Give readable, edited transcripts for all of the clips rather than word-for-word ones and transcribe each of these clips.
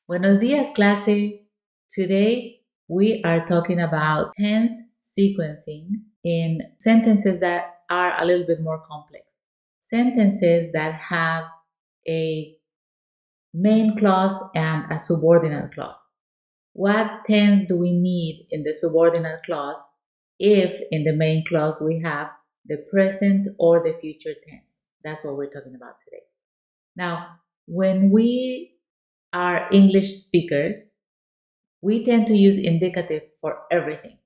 Buenos días, clase. Today we are talking about tense sequencing in sentences that are a little bit more complex. Sentences that have a main clause and a subordinate clause. What tense do we need in the subordinate clause if in the main clause we have the present or the future tense? That's what we're talking about today. Now, when we are English speakers, we tend to use indicative for everything.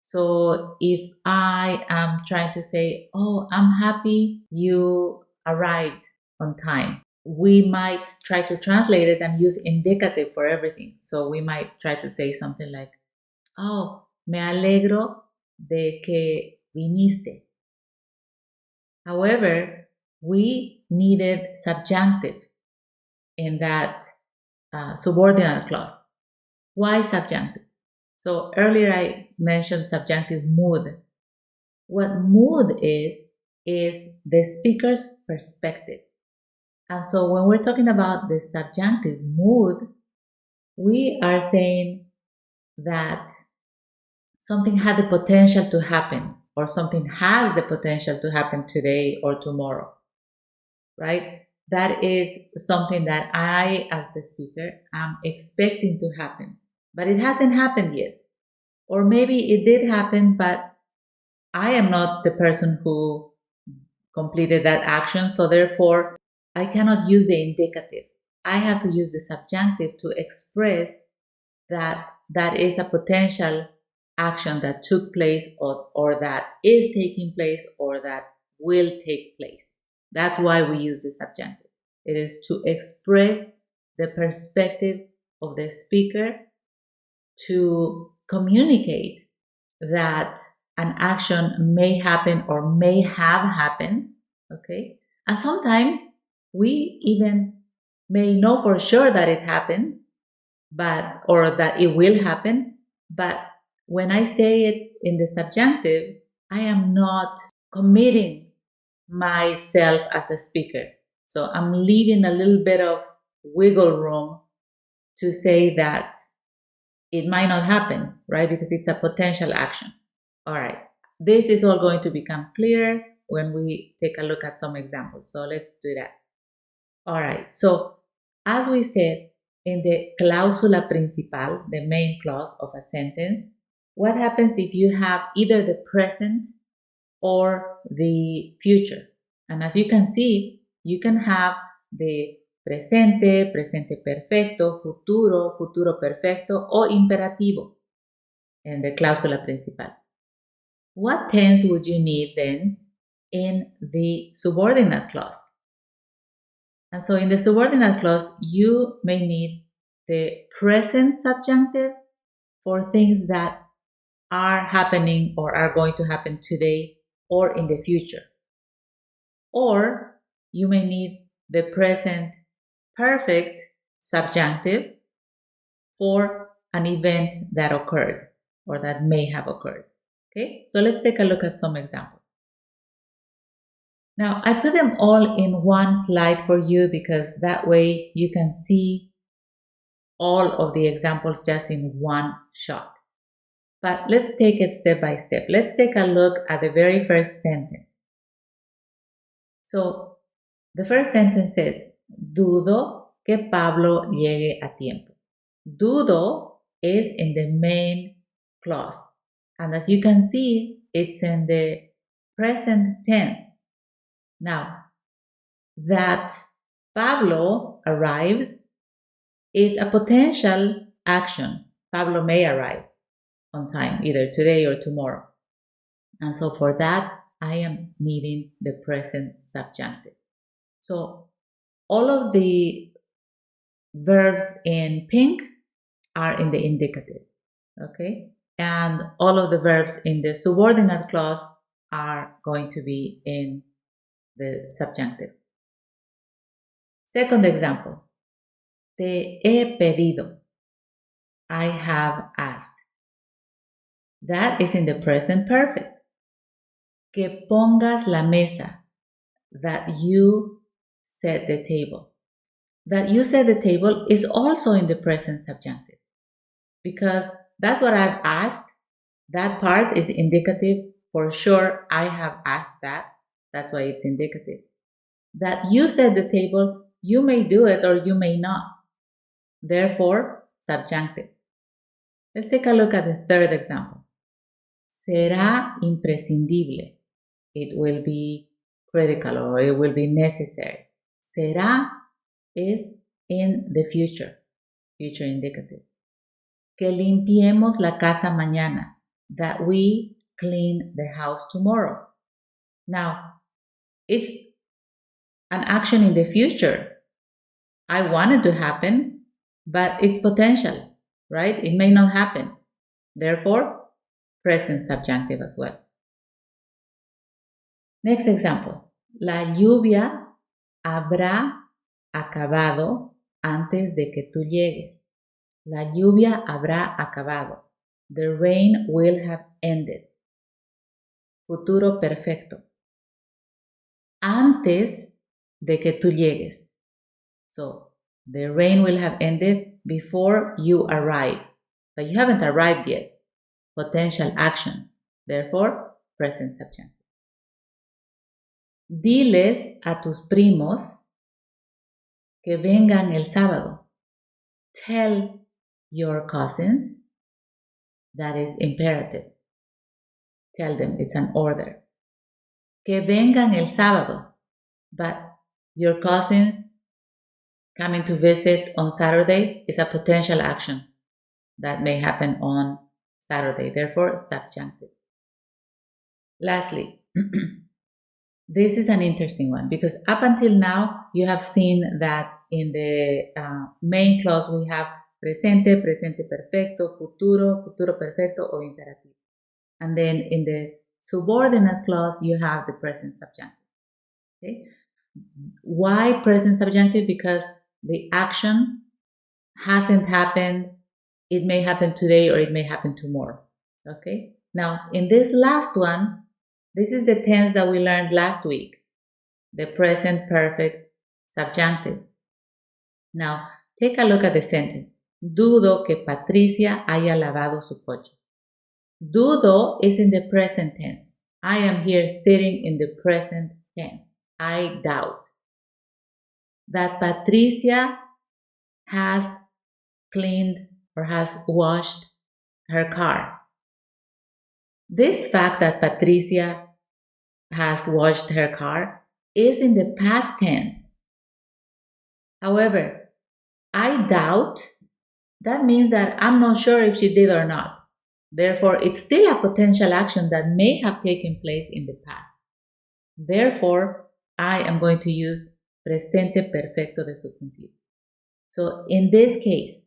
So if I am trying to say, oh, I'm happy you arrived on time, we might try to translate it and use indicative for everything. So we might try to say something like, oh, me alegro de que viniste. However, we needed subjunctive in that subordinate clause. Why subjunctive? So earlier I mentioned subjunctive mood. What mood is the speaker's perspective. And so when we're talking about the subjunctive mood, we are saying that something had the potential to happen, or something has the potential to happen today or tomorrow, right? That is something that I, as a speaker, am expecting to happen, but it hasn't happened yet. Or maybe it did happen, but I am not the person who completed that action, so therefore I cannot use the indicative. I have to use the subjunctive to express that that is a potential action that took place or that is taking place or that will take place. That's why we use the subjunctive. It is to express the perspective of the speaker, to communicate that an action may happen or may have happened, okay? And sometimes we even may know for sure that it happened, but or that it will happen, but when I say it in the subjunctive, I am not committing myself as a speaker. So I'm leaving a little bit of wiggle room to say that it might not happen, right? Because it's a potential action. All right. This is all going to become clear when we take a look at some examples. So let's do that. All right. So as we said, in the cláusula principal, the main clause of a sentence, what happens if you have either the present or the future? And as you can see, you can have the presente, presente perfecto, futuro, futuro perfecto, o imperativo in the cláusula principal. What tense would you need then in the subordinate clause? And so in the subordinate clause, you may need the present subjunctive for things that are happening or are going to happen today or in the future. Or you may need the present perfect subjunctive for an event that occurred or that may have occurred. Okay, so let's take a look at some examples. Now, I put them all in one slide for you because that way you can see all of the examples just in one shot. But let's take it step by step. Let's take a look at the very first sentence. So, the first sentence says, dudo que Pablo llegue a tiempo. Dudo is in the main clause. And as you can see, it's in the present tense. Now, that Pablo arrives is a potential action. Pablo may arrive on time, either today or tomorrow. And so for that, I am needing the present subjunctive. So all of the verbs in pink are in the indicative, okay? And all of the verbs in the subordinate clause are going to be in the subjunctive. Second example, te he pedido. I have asked. That is in the present perfect. Que pongas la mesa. That you set the table. that you set the table is also in the present subjunctive, because that's what I've asked. That part is indicative. For sure, I have asked that. That's why it's indicative. That you set the table, you may do it or you may not. Therefore, subjunctive. Let's take a look at the third example. Será imprescindible. It will be critical or it will be necessary. Será is in the future indicative. Que limpiemos la casa mañana. That we clean the house tomorrow. Now, it's an action in the future. I want it to happen, but it's potential, right? It may not happen. Therefore, present subjunctive as well. Next example. La lluvia habrá acabado antes de que tú llegues. La lluvia habrá acabado. The rain will have ended. Futuro perfecto. Antes de que tú llegues. So, the rain will have ended before you arrive. But you haven't arrived yet. Potential action. Therefore, present subjunctive. Diles a tus primos que vengan el sábado. Tell your cousins. That is imperative. Tell them, it's an order. Que vengan el sábado. But your cousins coming to visit on Saturday is a potential action that may happen on Saturday. Therefore, subjunctive. Lastly, this is an interesting one because up until now, you have seen that in the main clause we have presente, presente perfecto, futuro, futuro perfecto, or imperativo. And then in the subordinate clause, you have the present subjunctive. Okay? Why present subjunctive? Because the action hasn't happened. It may happen today or it may happen tomorrow. Okay? Now, in this last one, this is the tense that we learned last week, the present perfect subjunctive. Now, take a look at the sentence. Dudo que Patricia haya lavado su coche. Dudo is in the present tense. I am here sitting in the present tense. I doubt that Patricia has cleaned or has washed her car. This fact that Patricia has washed her car is in the past tense. However, I doubt, that means that I'm not sure if she did or not. Therefore, it's still a potential action that may have taken place in the past. Therefore, I am going to use presente perfecto de subjuntivo. So in this case,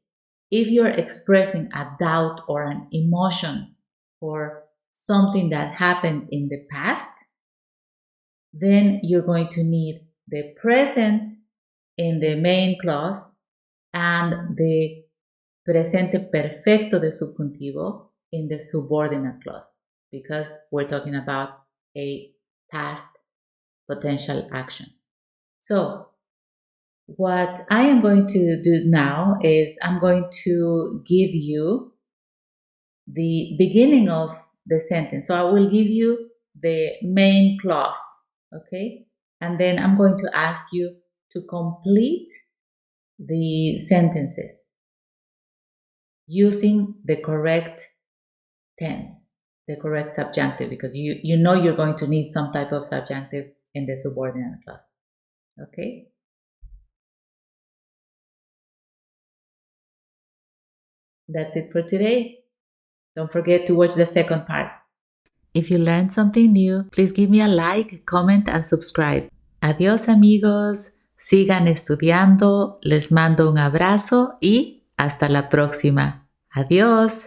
if you're expressing a doubt or an emotion for something that happened in the past, then you're going to need the present in the main clause and the presente perfecto de subjuntivo in the subordinate clause, because we're talking about a past potential action. So what I am going to do now is I'm going to give you the beginning of the sentence. So I will give you the main clause, okay? And then I'm going to ask you to complete the sentences using the correct tense, the correct subjunctive, because you know you're going to need some type of subjunctive in the subordinate clause, okay? That's it for today. Don't forget to watch the second part. If you learned something new, please give me a like, comment, and subscribe. Adiós, amigos. Sigan estudiando. Les mando un abrazo y hasta la próxima. Adiós.